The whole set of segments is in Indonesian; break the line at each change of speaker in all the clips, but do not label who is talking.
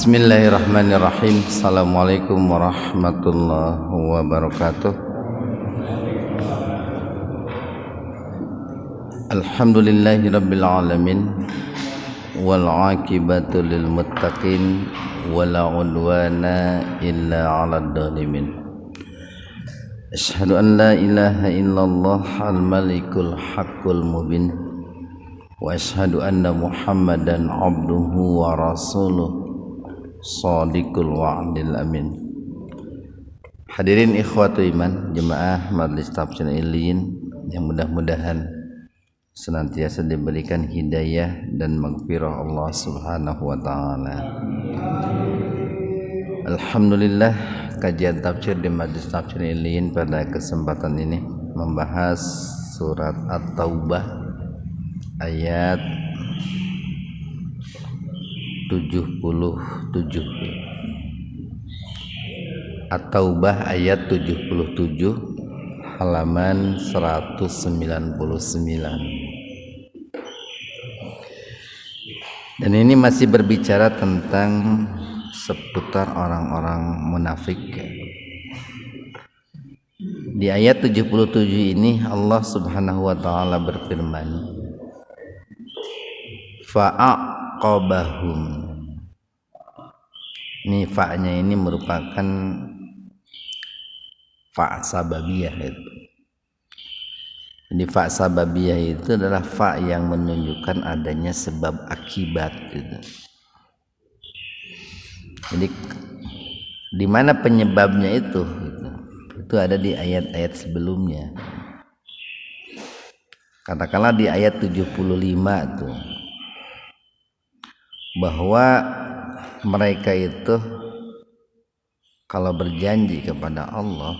Bismillahirrahmanirrahim. Assalamualaikum warahmatullahi wabarakatuh. Alhamdulillahirabbil alamin wal 'aqibatu lil muttaqin wala 'udwana illa 'alal zalimin. Asyhadu an la ilaha illallah al malikul haqqul mubin wa asyhadu anna Muhammadan 'abduhu wa rasuluh shadiqul wa'dil amin. Hadirin ikhwatu iman, jemaah Majelis Tafsir Illiyin yang mudah-mudahan senantiasa diberikan hidayah dan maghfirah Allah Subhanahu wa taala. Alhamdulillah, kajian tafsir di Majelis Tafsir Illiyin pada kesempatan ini membahas surat At-Taubah ayat 77. At-Taubah ayat 77 halaman 199. Dan ini masih berbicara tentang seputar orang-orang munafik. Di ayat 77 ini Allah Subhanahu wa taala berfirman, fa'aqabahum. Ini fa-nya ini merupakan fa sababiyah itu. Jadi fa sababiyah itu adalah fa yang menunjukkan adanya sebab akibat gitu. Jadi di mana penyebabnya itu gitu. Itu ada di ayat-ayat sebelumnya. Katakanlah di ayat 75 tuh, bahwa mereka itu kalau berjanji kepada Allah,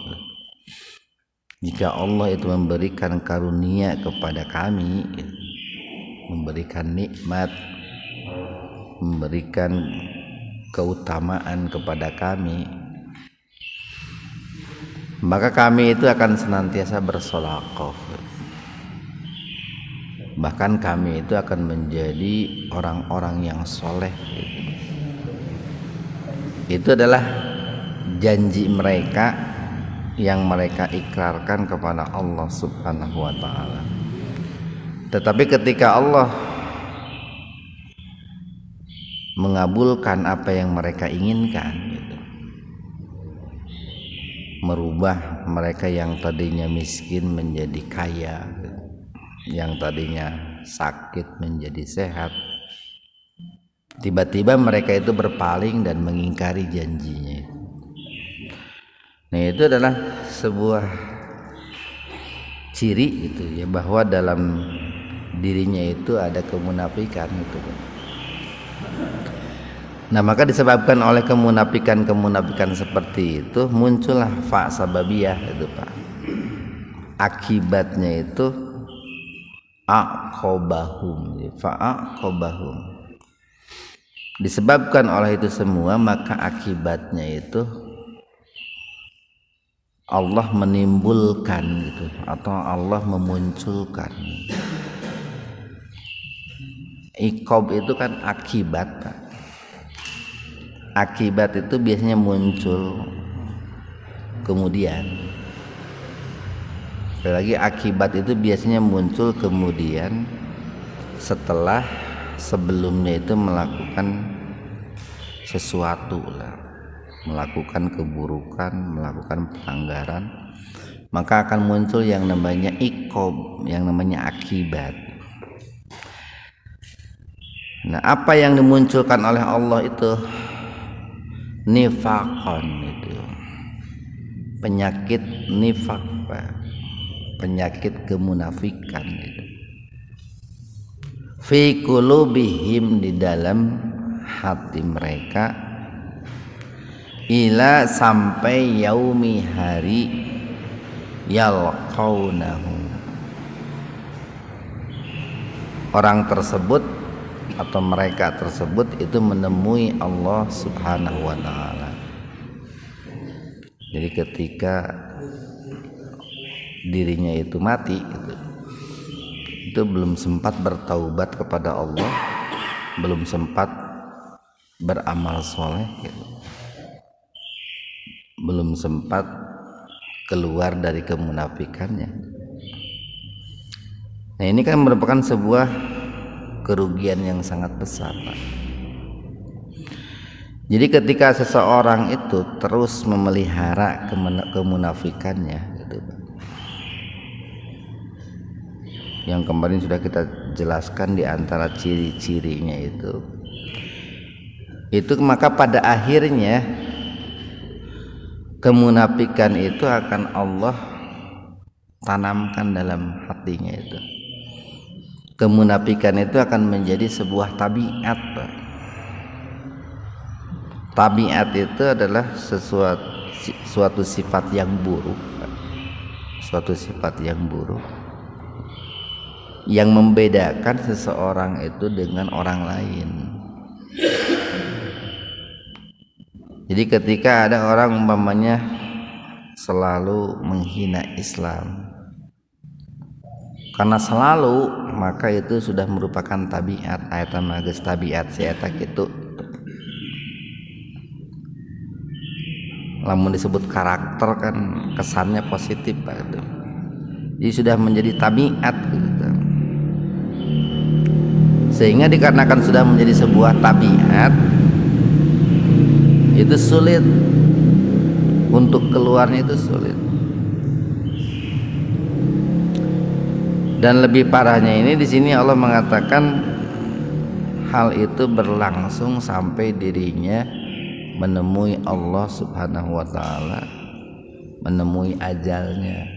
jika Allah itu memberikan karunia kepada kami, memberikan nikmat, memberikan keutamaan kepada kami, maka kami itu akan senantiasa bersedekah. Bahkan kami itu akan menjadi orang-orang yang soleh. Itu adalah janji mereka yang mereka ikrarkan kepada Allah Subhanahu wa taala. Tetapi ketika Allah mengabulkan apa yang mereka inginkan gitu, merubah mereka yang tadinya miskin menjadi kaya gitu, yang tadinya sakit menjadi sehat, tiba-tiba mereka itu berpaling dan mengingkari janjinya. Nah, itu adalah sebuah ciri gitu ya, bahwa dalam dirinya itu ada kemunafikan gitu. Nah, maka disebabkan oleh kemunafikan seperti itu muncullah fa sababiyah itu, Pak. Akibatnya itu aqabahum, fa aqabahum. Disebabkan oleh itu semua, maka akibatnya itu Allah menimbulkan gitu, atau Allah memunculkan. Iqab itu kan akibat, Pak. Akibat itu biasanya muncul kemudian. Sekali lagi, akibat itu biasanya muncul kemudian setelah sebelumnya itu melakukan sesuatu lah, melakukan keburukan, melakukan pelanggaran, maka akan muncul yang namanya iqab, yang namanya akibat. Nah, apa yang dimunculkan oleh Allah itu nifaqan, itu penyakit nifaq, penyakit kemunafikan itu. Fi qulubihim, di dalam hati mereka, ila sampai yaumi, hari yalqaunahu, orang tersebut atau mereka tersebut itu menemui Allah Subhanahu wa taala. Jadi ketika dirinya itu mati itu belum sempat bertaubat kepada Allah, belum sempat beramal soleh gitu. Belum sempat keluar dari kemunafikannya. Nah ini kan merupakan sebuah kerugian yang sangat besar, Pak. Jadi ketika seseorang itu terus memelihara kemunafikannya gitu, Pak. Yang kemarin sudah kita jelaskan di antara ciri-cirinya itu maka pada akhirnya kemunafikan itu akan Allah tanamkan dalam hatinya itu. Kemunafikan itu akan menjadi sebuah tabiat, Pak. Tabiat itu adalah suatu sifat yang buruk, Pak. Suatu sifat yang buruk yang membedakan seseorang itu dengan orang lain. Jadi ketika ada orang umpamanya selalu menghina Islam karena selalu, maka itu sudah merupakan tabiat. Eta mages tabiat si eta kitu. Lamun disebut karakter kan kesannya positif, Pak, itu. Jadi sudah menjadi tabiat gitu. Sehingga dikarenakan sudah menjadi sebuah tabiat, itu sulit untuk keluarnya, itu sulit. Dan lebih parahnya ini di sini Allah mengatakan hal itu berlangsung sampai dirinya menemui Allah Subhanahu wa taala, menemui ajalnya.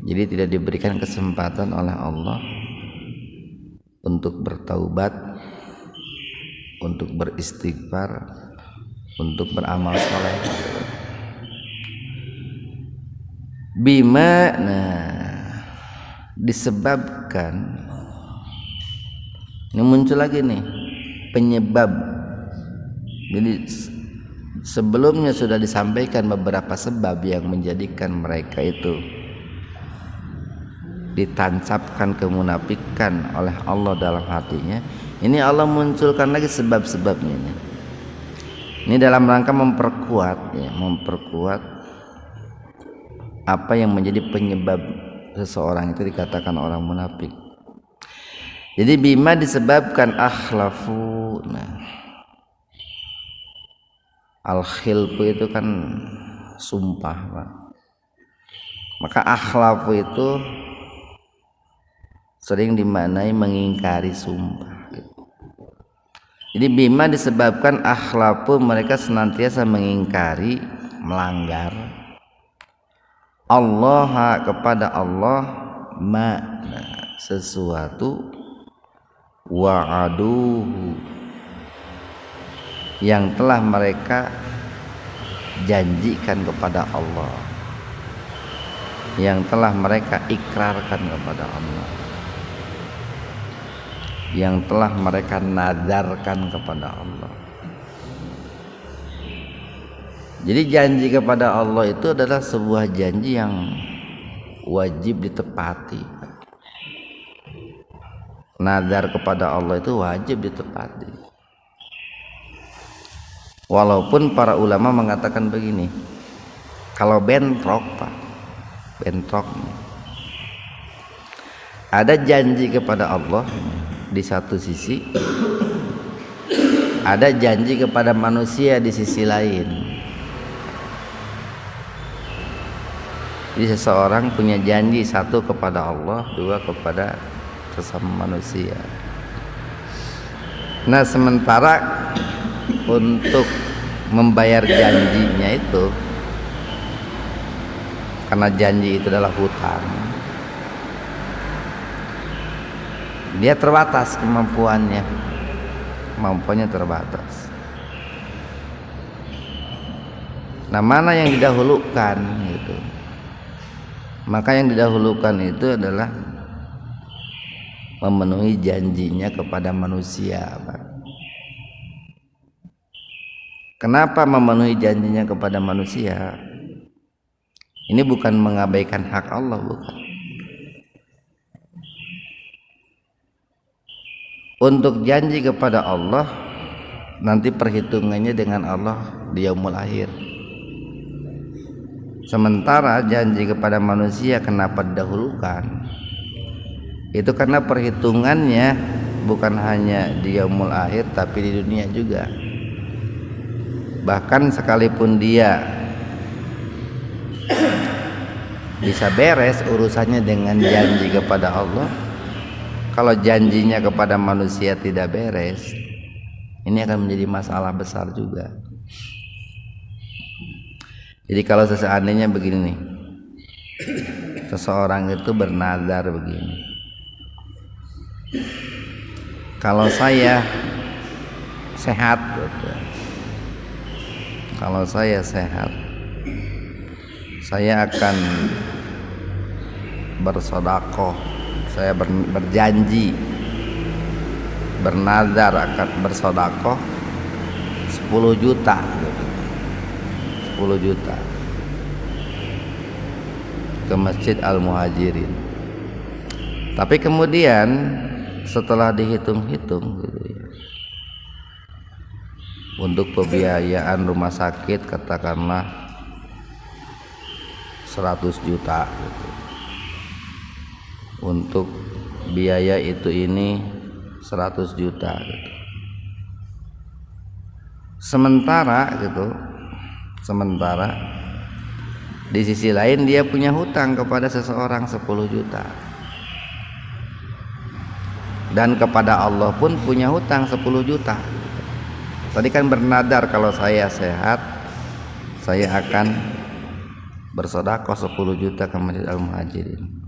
Jadi tidak diberikan kesempatan oleh Allah untuk bertaubat, untuk beristighfar, untuk beramal saleh. Bima, disebabkan, ini muncul lagi nih penyebab. Jadi sebelumnya sudah disampaikan beberapa sebab yang menjadikan mereka itu ditancapkan kemunafikan oleh Allah dalam hatinya. Ini Allah munculkan lagi sebab-sebabnya ini. Ini dalam rangka memperkuat apa yang menjadi penyebab seseorang itu dikatakan orang munafik. Jadi bima disebabkan akhlafu. Al-khilfu itu kan sumpah, Pak. Maka akhlafu itu sering dimaknai mengingkari sumpah. Jadi bima disebabkan akhlafu, mereka senantiasa mengingkari, melanggar Allah, kepada Allah, sesuatu, wa'aduhu, yang telah mereka janjikan kepada Allah, yang telah mereka ikrarkan kepada Allah, yang telah mereka nadarkan kepada Allah. Jadi janji kepada Allah itu adalah sebuah janji yang wajib ditepati. Nadar kepada Allah itu wajib ditepati. Walaupun para ulama mengatakan begini, kalau bentrok, Pak, bentrok, ada janji kepada Allah di satu sisi, ada janji kepada manusia di sisi lain. Jadi seseorang punya janji, satu kepada Allah, dua kepada sesama manusia. Nah sementara untuk membayar janjinya itu, karena janji itu adalah hutang, dia terbatas kemampuannya terbatas. Nah mana yang didahulukan gitu? Maka yang didahulukan itu adalah memenuhi janjinya kepada manusia, Pak. Kenapa memenuhi janjinya kepada manusia? Ini bukan mengabaikan hak Allah, bukan. Untuk janji kepada Allah nanti perhitungannya dengan Allah di yaumul akhir. Sementara janji kepada manusia kenapa didahulukan? Itu karena perhitungannya bukan hanya di yaumul akhir tapi di dunia juga. Bahkan sekalipun dia bisa beres urusannya dengan janji kepada Allah, kalau janjinya kepada manusia tidak beres, ini akan menjadi masalah besar juga. Jadi kalau seandainya begini nih, seseorang itu bernazar begini, kalau saya sehat, kalau saya sehat, saya akan bersedekah, saya berjanji, bernazar akan bersedekah 10 juta, 10 juta ke Masjid Al-Muhajirin. Tapi kemudian setelah dihitung-hitung gitu ya, untuk pembiayaan rumah sakit katakanlah 100 juta gitu. Untuk biaya ini 100 juta gitu. Sementara di sisi lain dia punya hutang kepada seseorang 10 juta. Dan kepada Allah pun punya hutang 10 juta. Tadi kan bernadar kalau saya sehat saya akan bersedekah 10 juta ke Masjid Al-Muhajirin.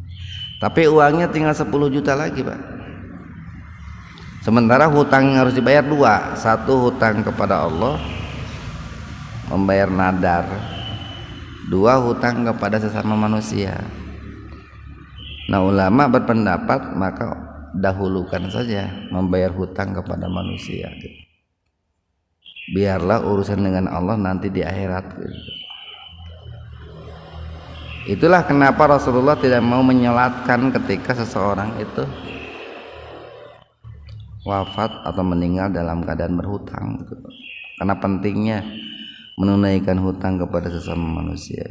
Tapi uangnya tinggal 10 juta lagi, Pak. Sementara hutang yang harus dibayar 2. Satu hutang kepada Allah, membayar nadar. 2 hutang kepada sesama manusia. Nah, ulama berpendapat maka dahulukan saja membayar hutang kepada manusia gitu. Biarlah urusan dengan Allah nanti di akhirat gitu. Itulah kenapa Rasulullah tidak mau menyolatkan ketika seseorang itu wafat atau meninggal dalam keadaan berhutang gitu. Karena pentingnya menunaikan hutang kepada sesama manusia.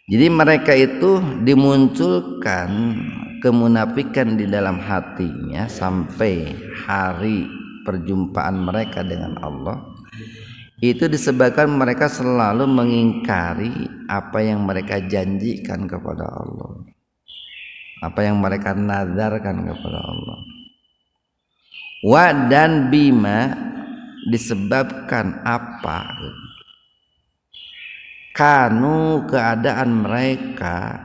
Jadi mereka itu dimunculkan kemunafikan di dalam hatinya sampai hari perjumpaan mereka dengan Allah. Itu disebabkan mereka selalu mengingkari apa yang mereka janjikan kepada Allah, apa yang mereka nazarkan kepada Allah. Wa dan bima disebabkan apa? Kanu keadaan mereka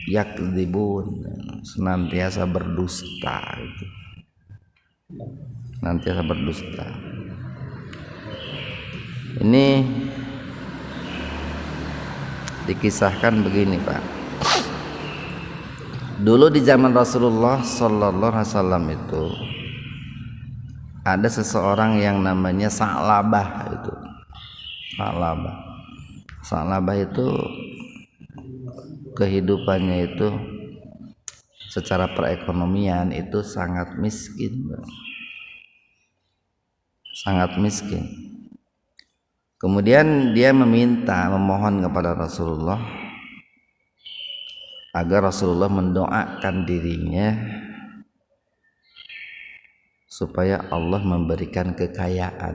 yakdzibun, senantiasa berdusta gitu. Senantiasa berdusta. Ini dikisahkan begini, Pak. Dulu di zaman Rasulullah sallallahu alaihi wasallam itu ada seseorang yang namanya Sa'labah itu. Sa'labah itu kehidupannya itu secara perekonomian itu sangat miskin, sangat miskin. Kemudian dia memohon kepada Rasulullah agar Rasulullah mendoakan dirinya supaya Allah memberikan kekayaan.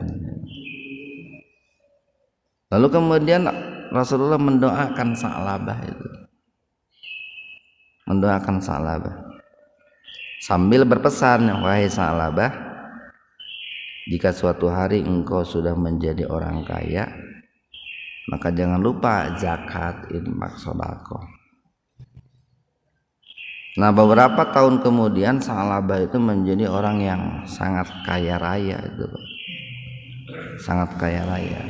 Lalu kemudian Rasulullah mendoakan Sa'labah itu. Mendoakan Sa'labah sambil berpesan, wahai Sa'labah, jika suatu hari engkau sudah menjadi orang kaya, maka jangan lupa zakat, infak, sedekah. Nah, beberapa tahun kemudian Sa'labah itu menjadi orang yang sangat kaya raya itu, sangat kaya raya.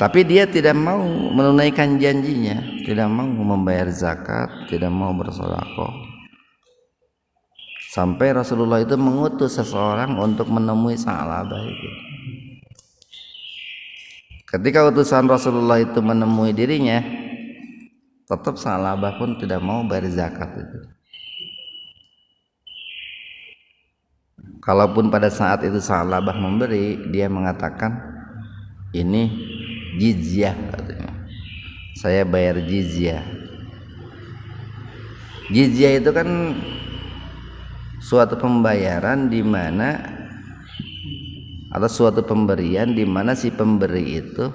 Tapi dia tidak mau menunaikan janjinya, tidak mau membayar zakat, tidak mau bersedekah. Sampai Rasulullah itu mengutus seseorang untuk menemui Sa'labah itu. Ketika utusan Rasulullah itu menemui dirinya, tetap Sa'labah pun tidak mau bayar zakat itu. Kalaupun pada saat itu Sa'labah memberi, dia mengatakan ini jizyah katanya. Saya bayar jizyah. Jizyah itu kan suatu pembayaran di mana atau suatu pemberian di mana si pemberi itu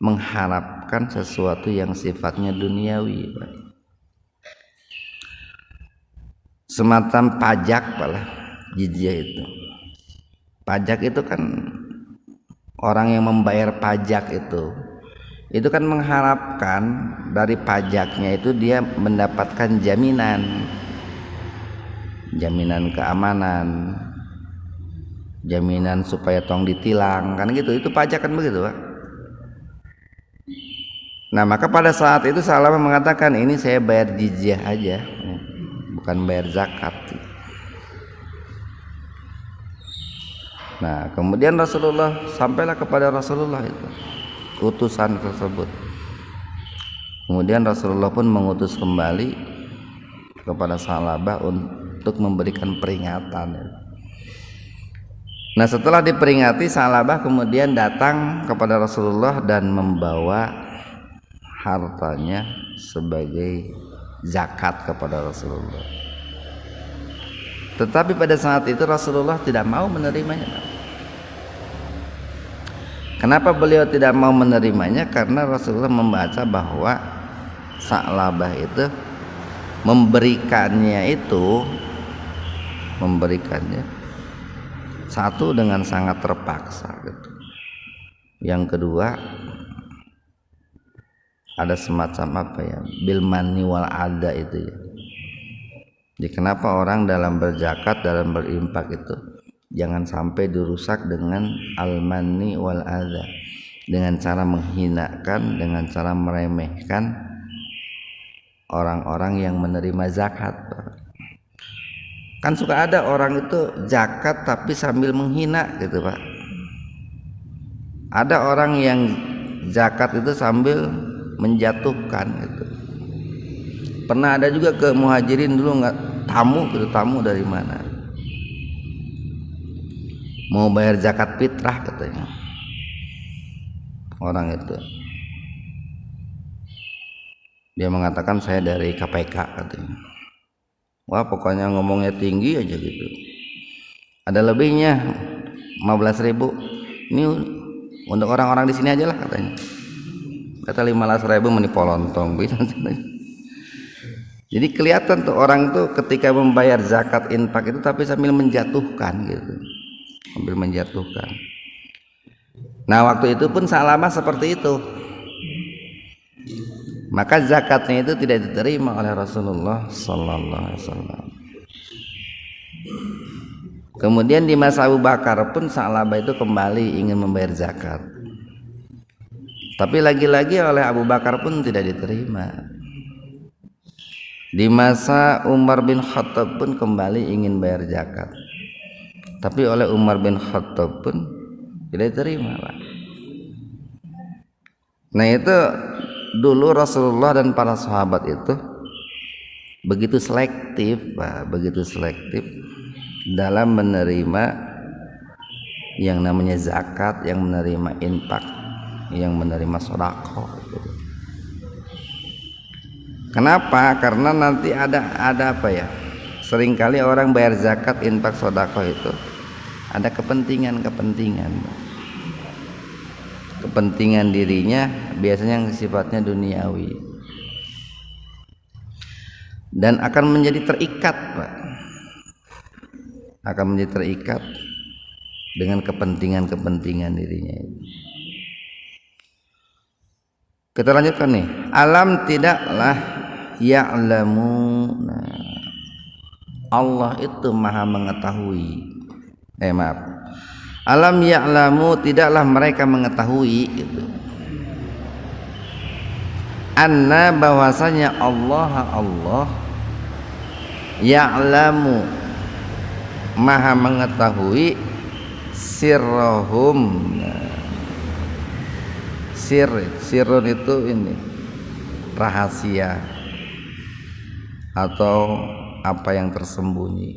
mengharapkan sesuatu yang sifatnya duniawi, semacam pajak pala. Jizyah pajak itu kan orang yang membayar pajak itu kan mengharapkan dari pajaknya itu dia mendapatkan jaminan keamanan, jaminan supaya tong ditilang kan gitu. Itu pajak kan begitu, Pak. Nah, maka pada saat itu Sa'labah mengatakan ini saya bayar jizyah aja, bukan bayar zakat. Nah, kemudian sampailah kepada Rasulullah itu utusan tersebut. Kemudian Rasulullah pun mengutus kembali kepada Sa'labah untuk memberikan peringatan. Nah, setelah diperingati, Sa'labah kemudian datang kepada Rasulullah dan membawa hartanya sebagai zakat kepada Rasulullah. Tetapi pada saat itu Rasulullah tidak mau menerimanya. Kenapa beliau tidak mau menerimanya? Karena Rasulullah membaca bahwa Sa'labah itu memberikannya satu dengan sangat terpaksa gitu. Yang kedua ada semacam bil manni wal adha itu ya. Jadi kenapa orang dalam berzakat, dalam berimpak itu jangan sampai dirusak dengan al-manni wal adha, dengan cara menghinakan, dengan cara meremehkan orang-orang yang menerima zakat. Kan suka ada orang itu zakat tapi sambil menghina gitu, Pak. Ada orang yang zakat itu sambil menjatuhkan gitu. Pernah ada juga ke Muhajirin dulu, nggak tamu dari mana, mau bayar zakat fitrah katanya orang itu. Dia mengatakan saya dari KPK katanya. Wah, pokoknya ngomongnya tinggi aja gitu. Ada lebihnya 15.000. Ini untuk orang-orang di sini aja lah katanya. Kata 15.000 menipolontong bisa. Jadi kelihatan tuh orang itu ketika membayar zakat infak itu tapi sambil menjatuhkan gitu, sambil menjatuhkan. Nah, waktu itu pun Sa'labah seperti itu. Maka zakatnya itu tidak diterima oleh Rasulullah sallallahu alaihi wasallam. Kemudian di masa Abu Bakar pun Sa'labah itu kembali ingin membayar zakat. Tapi lagi-lagi oleh Abu Bakar pun tidak diterima. Di masa Umar bin Khattab pun kembali ingin bayar zakat, tapi oleh Umar bin Khattab pun tidak diterima, Pak. Nah, itu dulu Rasulullah dan para sahabat itu begitu selektif, Pak, begitu selektif dalam menerima yang namanya zakat, yang menerima infak, yang menerima sedekah. Kenapa? Karena nanti ada apa ya? Seringkali orang bayar zakat, infak, sedekah itu ada kepentingan dirinya, biasanya yang sifatnya duniawi, dan akan menjadi terikat, Pak. Akan menjadi terikat dengan kepentingan dirinya. Kita lanjutkan nih. Alam tidaklah ya'lamu, Allah itu maha mengetahui. Alam ya'lamu, tidaklah mereka mengetahui itu. Anna, bahwasanya Allah ya'lamu, maha mengetahui sirrahum. Sirrun itu ini rahasia atau apa yang tersembunyi.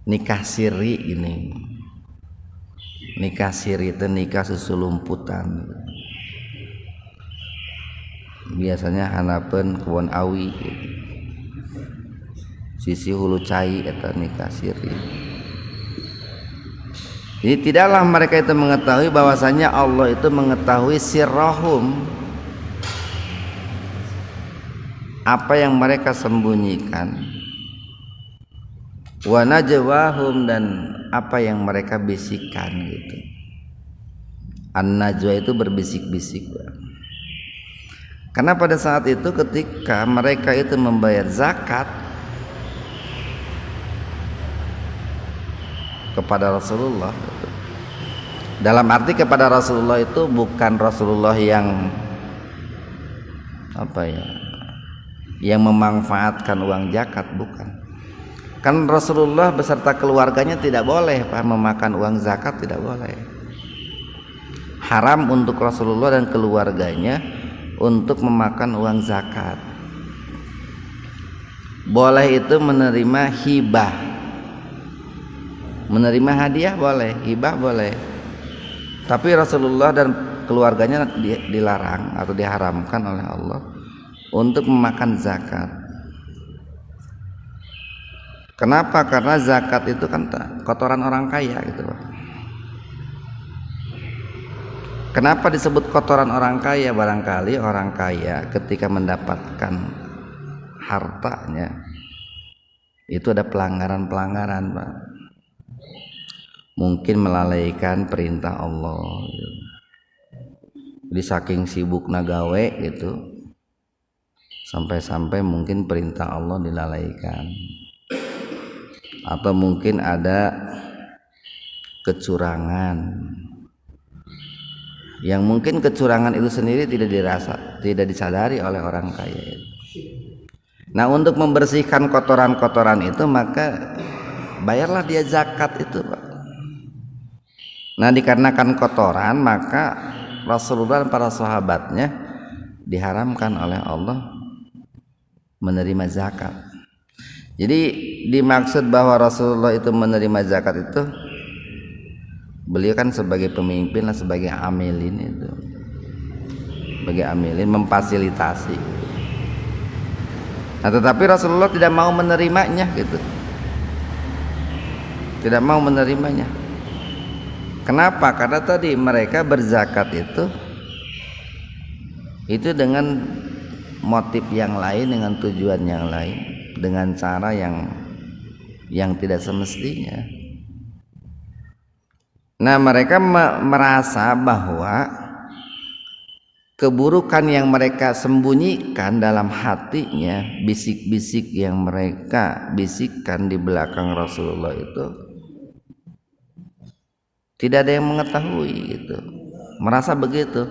nikah siri ini. Nikah siri itu nikah susulumputan. Biasanya hanapeun kebon awi gitu. Sisi hulu cai eta nikah siri. Jadi tidaklah mereka itu mengetahui bahwasanya Allah itu mengetahui sirrahum, apa yang mereka sembunyikan, wa najwahum, dan apa yang mereka bisikkan gitu. An-najwa itu berbisik-bisik. Karena pada saat itu ketika mereka itu membayar zakat kepada Rasulullah, dalam arti kepada Rasulullah itu bukan Rasulullah yang yang memanfaatkan uang zakat, bukan. Kan Rasulullah beserta keluarganya tidak boleh memakan uang zakat, tidak boleh. Haram untuk Rasulullah dan keluarganya untuk memakan uang zakat. Boleh itu menerima hibah, menerima hadiah boleh, hibah boleh. Tapi Rasulullah dan keluarganya dilarang atau diharamkan oleh Allah untuk memakan zakat. Kenapa? Karena zakat itu kan kotoran orang kaya gitu, Pak. Kenapa disebut kotoran orang kaya? Barangkali orang kaya ketika mendapatkan hartanya itu ada pelanggaran-pelanggaran, Pak. Mungkin melalaikan perintah Allah. Jadi saking sibuk nagawe gitu, sampai-sampai mungkin perintah Allah dilalaikan. Atau mungkin ada kecurangan, yang mungkin kecurangan itu sendiri tidak disadari oleh orang kaya itu. Nah, untuk membersihkan kotoran-kotoran itu maka bayarlah dia zakat itu, Pak. Nah, dikarenakan kotoran maka Rasulullah dan para sahabatnya diharamkan oleh Allah menerima zakat. Jadi dimaksud bahwa Rasulullah itu menerima zakat itu, beliau kan sebagai pemimpin lah, sebagai amilin itu, sebagai amilin memfasilitasi. Nah, tetapi Rasulullah tidak mau menerimanya gitu, tidak mau menerimanya. Kenapa? Karena tadi mereka berzakat itu dengan motif yang lain, dengan tujuan yang lain, dengan cara yang tidak semestinya. Nah, mereka merasa bahwa keburukan yang mereka sembunyikan dalam hatinya, bisik-bisik yang mereka bisikkan di belakang Rasulullah itu tidak ada yang mengetahui gitu. Merasa begitu.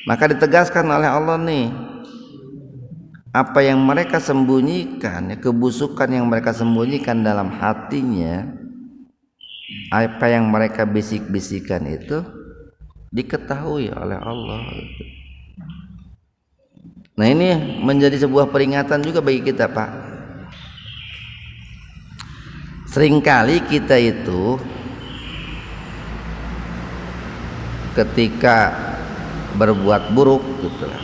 Maka ditegaskan oleh Allah nih, apa yang mereka sembunyikan, kebusukan yang mereka sembunyikan dalam hatinya, apa yang mereka bisik-bisikan itu diketahui oleh Allah. Nah, ini menjadi sebuah peringatan juga bagi kita, Pak. Seringkali kita itu ketika berbuat buruk gitu lah,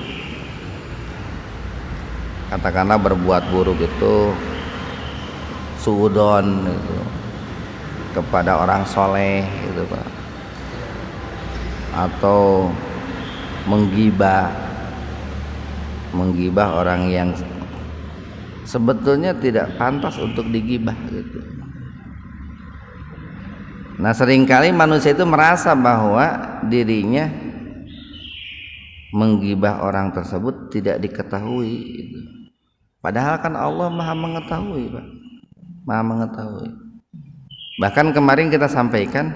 katakanlah berbuat buruk itu suudon gitu, kepada orang soleh gitu, Pak, atau menggibah orang yang sebetulnya tidak pantas untuk digibah gitu. Nah, seringkali manusia itu merasa bahwa dirinya menggibah orang tersebut tidak diketahui gitu. Padahal kan Allah Maha mengetahui, Pak. Maha mengetahui. Bahkan kemarin kita sampaikan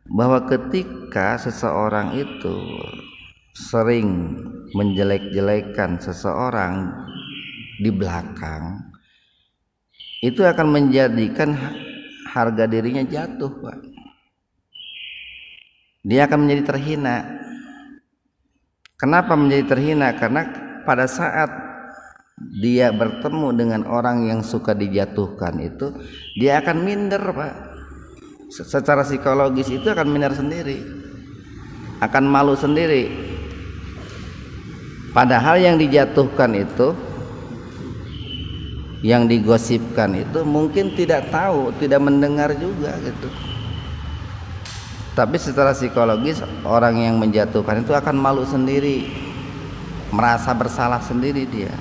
bahwa ketika seseorang itu sering menjelek-jelekan seseorang di belakang, itu akan menjadikan harga dirinya jatuh, Pak. Dia akan menjadi terhina. Kenapa menjadi terhina? Karena pada saat dia bertemu dengan orang yang suka dijatuhkan itu, dia akan minder, Pak. Secara psikologis itu akan minder sendiri, akan malu sendiri. Padahal yang dijatuhkan itu, yang digosipkan itu mungkin tidak tahu, tidak mendengar juga gitu. Tapi secara psikologis orang yang menjatuhkan itu akan malu sendiri, merasa bersalah sendiri dia.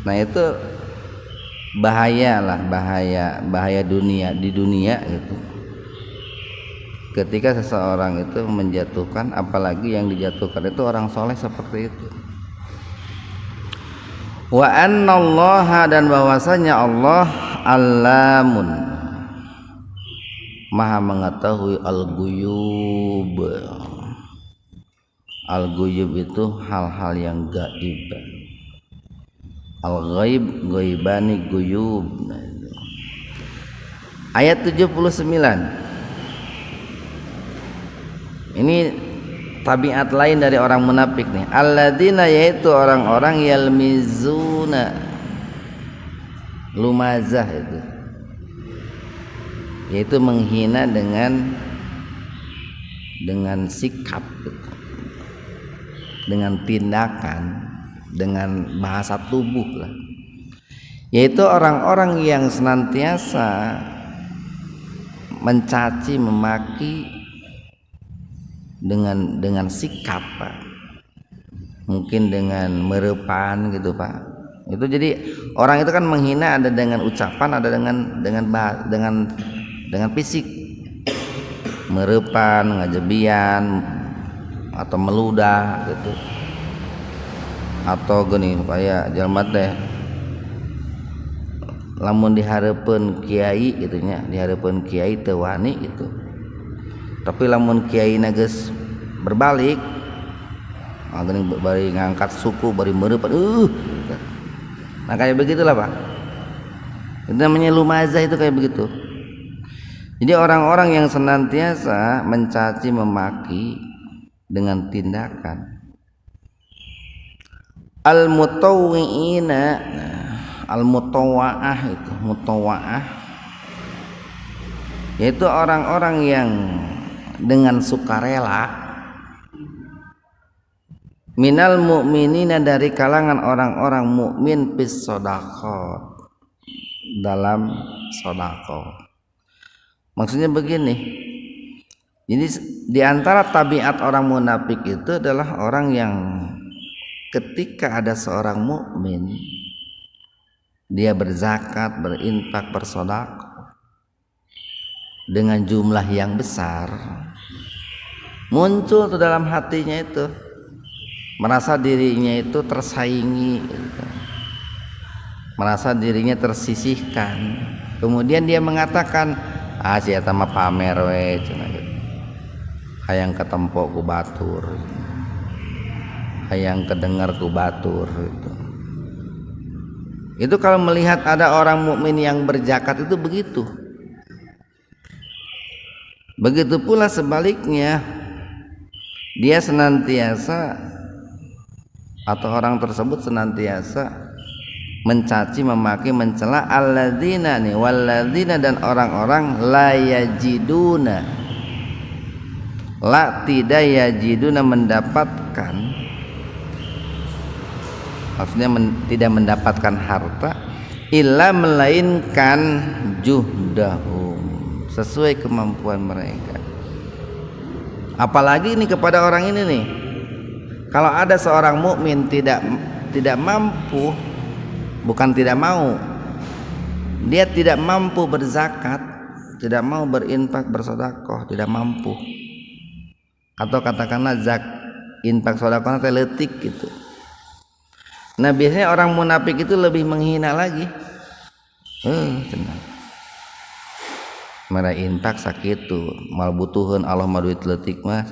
Nah itu bahaya dunia di dunia gitu. Ketika seseorang itu menjatuhkan, apalagi yang dijatuhkan itu orang soleh seperti itu. Wa annallaha, dan bahwasanya Allah Allamun, maha mengetahui al-ghuyub. Al-ghuyub itu hal-hal yang gaib. Al-ghaib, ghaibani, ghuyub. Ayat 79. Ini tabiat lain dari orang munafik nih. Alladzina, yaitu orang-orang yalmizuna, lumazah itu, yaitu menghina dengan sikap, dengan tindakan, dengan bahasa tubuh lah. Yaitu orang-orang yang senantiasa mencaci, memaki dengan sikap, Pak. Mungkin dengan merepan gitu, Pak. Itu jadi orang itu kan menghina ada dengan ucapan, ada dengan fisik. Merepan, ngajebian, atau meludah gitu. Atau gini kayak jalma teh lamun dihareupeun kiai gitu nya, dihareupeun kiai teu wani gitu. Tapi lamun kiai geus berbalik, geuning bari ngangkat suku, bari meureupan, nah kayak begitulah, Pak. Itu namanya lumazah, itu kayak begitu. Jadi orang-orang yang senantiasa mencaci memaki dengan tindakan. Al-mutawwi'ina, al-mutawa'ah itu, mutawa'ah, yaitu orang-orang yang dengan sukarela, minal mu'minina, dari kalangan orang-orang mukmin, fis shadaqah, dalam sedekah. Maksudnya begini, jadi di antara tabiat orang munafik itu adalah orang yang ketika ada seorang mukmin, dia berzakat, berinfak, bersedekah dengan jumlah yang besar, muncul tuh dalam hatinya itu, merasa dirinya itu tersaingi gitu, merasa dirinya tersisihkan. Kemudian dia mengatakan, si eta mah pamer we cenah gitu, hayang ketempo ku batur, hayang kedengar ku batur gitu. Itu kalau melihat ada orang mukmin yang berzakat itu begitu. Begitu pula sebaliknya, dia senantiasa, atau orang tersebut senantiasa mencaci, memaki, mencela alladzina nih, walladzina, dan orang-orang la yajiduna, la tidak yajiduna, mendapatkan, maksudnya tidak mendapatkan harta, illa, melainkan juhdahum, sesuai kemampuan mereka. Apalagi ini kepada orang ini nih, kalau ada seorang mukmin tidak mampu, bukan tidak mau, dia tidak mampu berzakat, tidak mau berinfak, bersedekah, tidak mampu, atau katakanlah infak sedekahnya teh leutik gitu. Nah biasanya orang munafik itu lebih menghina lagi. Tenang. Mara infak sakitu, mal butuheun Allah mah duit leutik mah,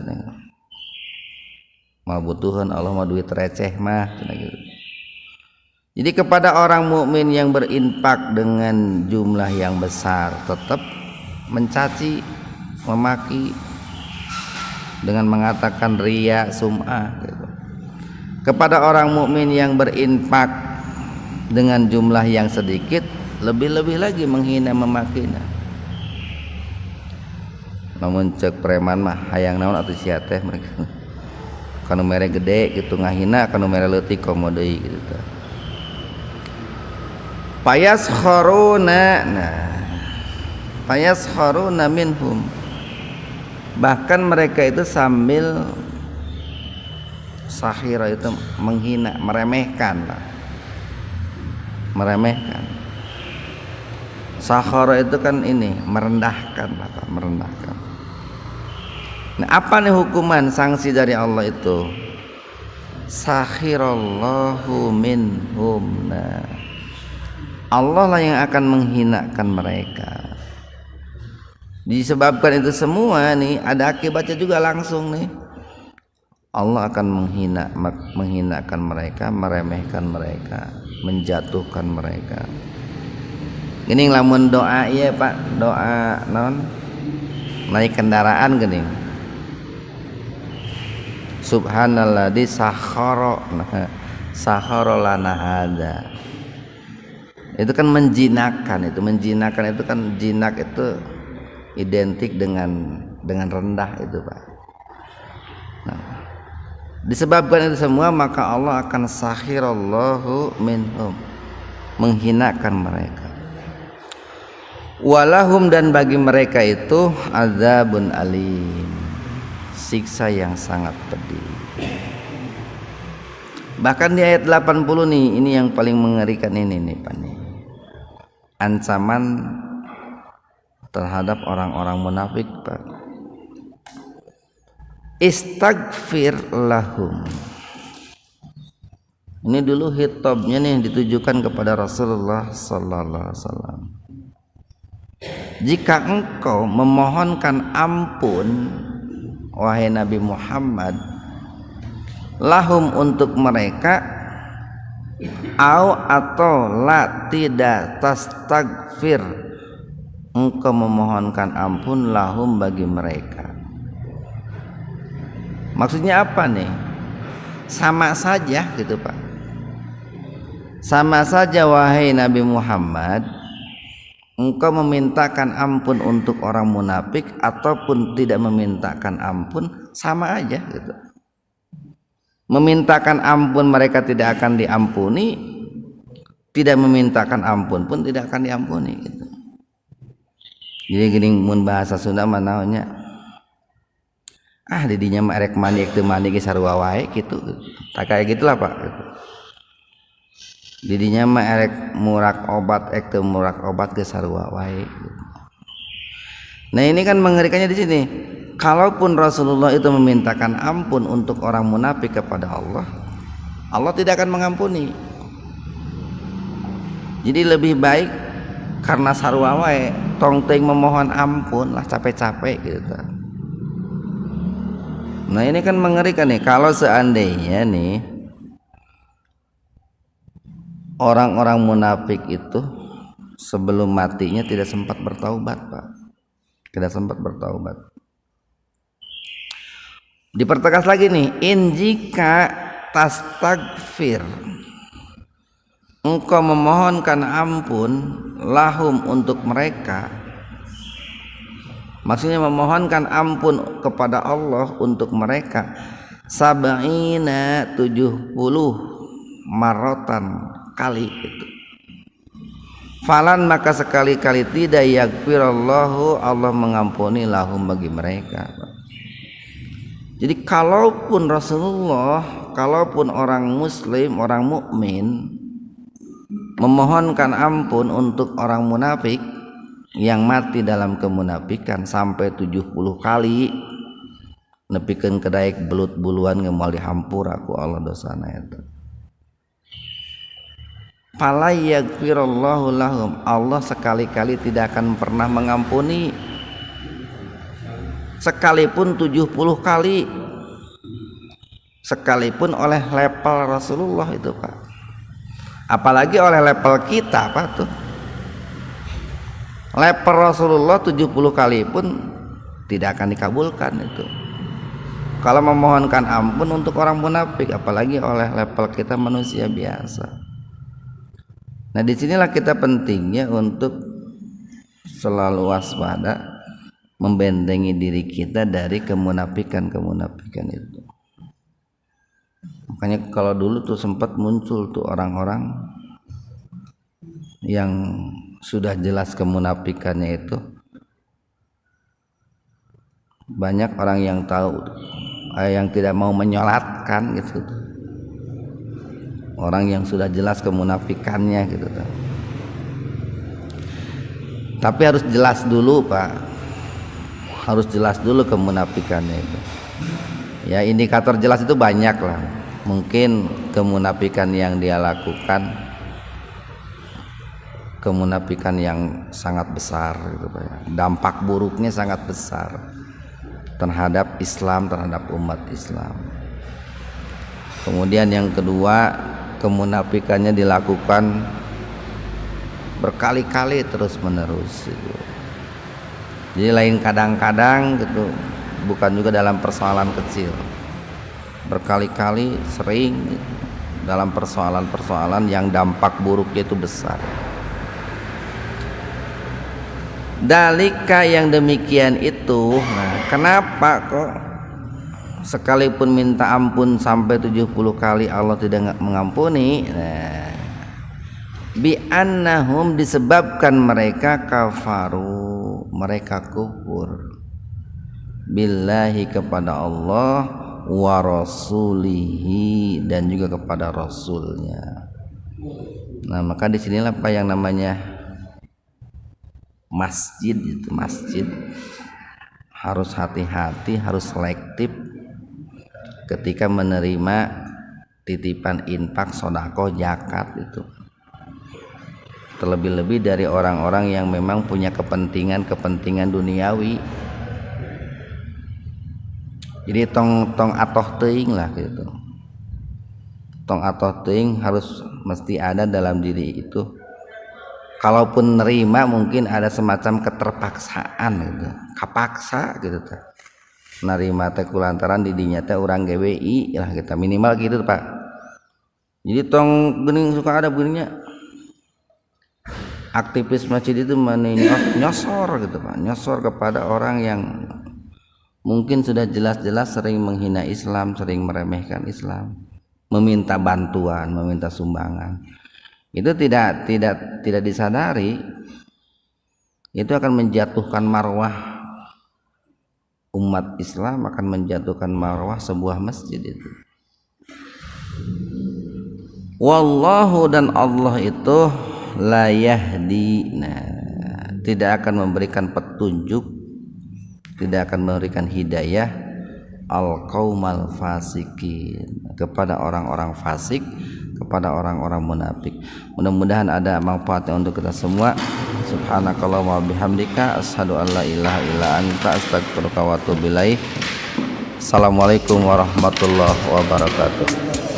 mal butuheun Allah mah duit receh mah, gitu. Jadi kepada orang mukmin yang berinfak dengan jumlah yang besar, tetap mencaci, memaki dengan mengatakan riya, sum'ah gitu. Kepada orang mukmin yang berinfak dengan jumlah yang sedikit lebih-lebih lagi menghina memakina. Namun cek preman mah hayang naon atuh sia teh mereka. Kanu mere gede gitu ngahina, kanu mere leutik komo deui gitu teh. Payas kharuna minhum, bahkan mereka itu sambil sahira itu menghina, meremehkan lah, meremehkan. Sakhara itu kan ini merendahkan lah, merendahkan. Nah, apa nih hukuman sanksi dari Allah itu? Sakhirallahu minhum. Nah, Allah lah yang akan menghinakan mereka. Disebabkan itu semua nih ada akibatnya juga langsung nih. Allah akan menghinakan mereka, meremehkan mereka, menjatuhkan mereka. Ini lamun doa iya Pak, doa non naik kendaraan gini. Subhanalladzi sakhara lana hada. Itu kan menjinakkan, itu kan jinak itu identik dengan rendah itu Pak. Nah, disebabkan itu semua maka Allah akan sakhirallahu minhum, menghinakan mereka. Walahum, dan bagi mereka itu azabun alim, siksa yang sangat pedih. Bahkan di ayat 80 nih, ini yang paling mengerikan ini nih Pak nih. Ancaman terhadap orang-orang munafik Pak. Istaghfir lahum. Ini dulu hitobnya nih ditujukan kepada Rasulullah sallallahu alaihi wasallam. Jika engkau memohonkan ampun wahai Nabi Muhammad lahum untuk mereka, atau la tidak tastaghfir, engkau memohonkan ampun lahum bagi mereka. Maksudnya apa nih? Sama saja gitu Pak. Sama saja wahai Nabi Muhammad, engkau memintakan ampun untuk orang munafik ataupun tidak memintakan ampun, sama aja gitu. Memintakan ampun mereka tidak akan diampuni, tidak memintakan ampun pun tidak akan diampuni gitu. Jadi gini mun bahasa Sunda manaonya, didinya mah erek mandi teu mandi ge sarua wae gitu. Tak kayak gitulah Pak gitu. Didinya mah erek murak obat teu murak obat ge sarua wae gitu. Nah, ini kan mengerikannya di sini. Kalaupun Rasulullah itu memintakan ampun untuk orang munafik kepada Allah, Allah tidak akan mengampuni. Jadi lebih baik karena sarua wae tong teuing memohon ampun lah, capek-capek gitu. Nah, ini kan mengerikan nih kalau seandainya nih orang-orang munafik itu sebelum matinya tidak sempat bertaubat Pak. Tidak sempat bertaubat. Dipertegas lagi nih, in jika tastaghfir, engkau memohonkan ampun lahum untuk mereka, maksudnya memohonkan ampun kepada Allah untuk mereka, sab'ina 70 marotan kali itu. Falan, maka sekali-kali tidak yaghfirallahu, Allah mengampuni lahum bagi mereka. Jadi kalaupun Rasulullah, kalaupun orang muslim, orang mukmin memohonkan ampun untuk orang munafik yang mati dalam kemunafikan sampai 70 kali, nepikeun kedaek belut buluan ngemoal dihampura ku Allah dosana eta. Fala yaghfirallahu lahum, Allah sekali-kali tidak akan pernah mengampuni, sekalipun 70 kali, sekalipun oleh level Rasulullah itu Pak. Apalagi oleh level kita Pak tuh. Level Rasulullah 70 kali pun tidak akan dikabulkan itu. Kalau memohonkan ampun untuk orang munafik, apalagi oleh level kita manusia biasa. Nah disinilah kita pentingnya untuk selalu waspada, membentengi diri kita dari kemunafikan itu. Makanya kalau dulu tuh sempat muncul tuh orang-orang yang sudah jelas kemunafikannya itu, banyak orang yang tahu, yang tidak mau menyolatkan gitu, orang yang sudah jelas kemunafikannya gitu. Tapi harus jelas dulu Pak, harus jelas dulu kemunafikannya itu. Ya indikator jelas itu banyak lah. Mungkin kemunafikan yang dia lakukan kemunafikan yang sangat besar gitu Pak. Dampak buruknya sangat besar terhadap Islam, terhadap umat Islam. Kemudian yang kedua, kemunafikannya dilakukan berkali-kali terus menerus gitu. Jadi lain kadang-kadang gitu, bukan juga dalam persoalan kecil, berkali-kali sering gitu, dalam persoalan-persoalan yang dampak buruknya itu besar. Dalika yang demikian itu, nah kenapa kok sekalipun minta ampun sampai 70 kali Allah tidak mengampuni? Nah, bi annahum disebabkan mereka kafaru, mereka kufur billahi kepada Allah, wa rasulihi dan juga kepada rasulnya. Nah maka disinilah apa yang namanya masjid itu, masjid harus hati-hati, harus selektif ketika menerima titipan infak, sedekah, zakat itu. Terlebih-lebih dari orang-orang yang memang punya kepentingan duniawi. Jadi tong atoh teuing lah gitu. Tong atoh teuing harus mesti ada dalam diri itu. Kalaupun nerima mungkin ada semacam keterpaksaan gitu. Kapaksa gitu teh. Nerima teh kulantaran di dinya teh urang GWI lah kita minimal gitu Pak. Jadi tong geuning suka ada begininya. Aktivis masjid itu nyosor gitu Pak, nyosor kepada orang yang mungkin sudah jelas-jelas sering menghina Islam, sering meremehkan Islam, meminta bantuan, meminta sumbangan. Itu tidak disadari, itu akan menjatuhkan marwah umat Islam, akan menjatuhkan marwah sebuah masjid itu. Wallahu dan Allah itu la yahdi, nah, tidak akan memberikan petunjuk, tidak akan memberikan hidayah al qaumal fasikin, kepada orang-orang fasik, kepada orang-orang munafik. Mudah-mudahan ada manfaatnya untuk kita semua. Subhanakallahumma wa bihamdika asyhadu an la ilaha illa anta astaghfiruka wa atubu ilaik. Assalamualaikum warahmatullahi wabarakatuh.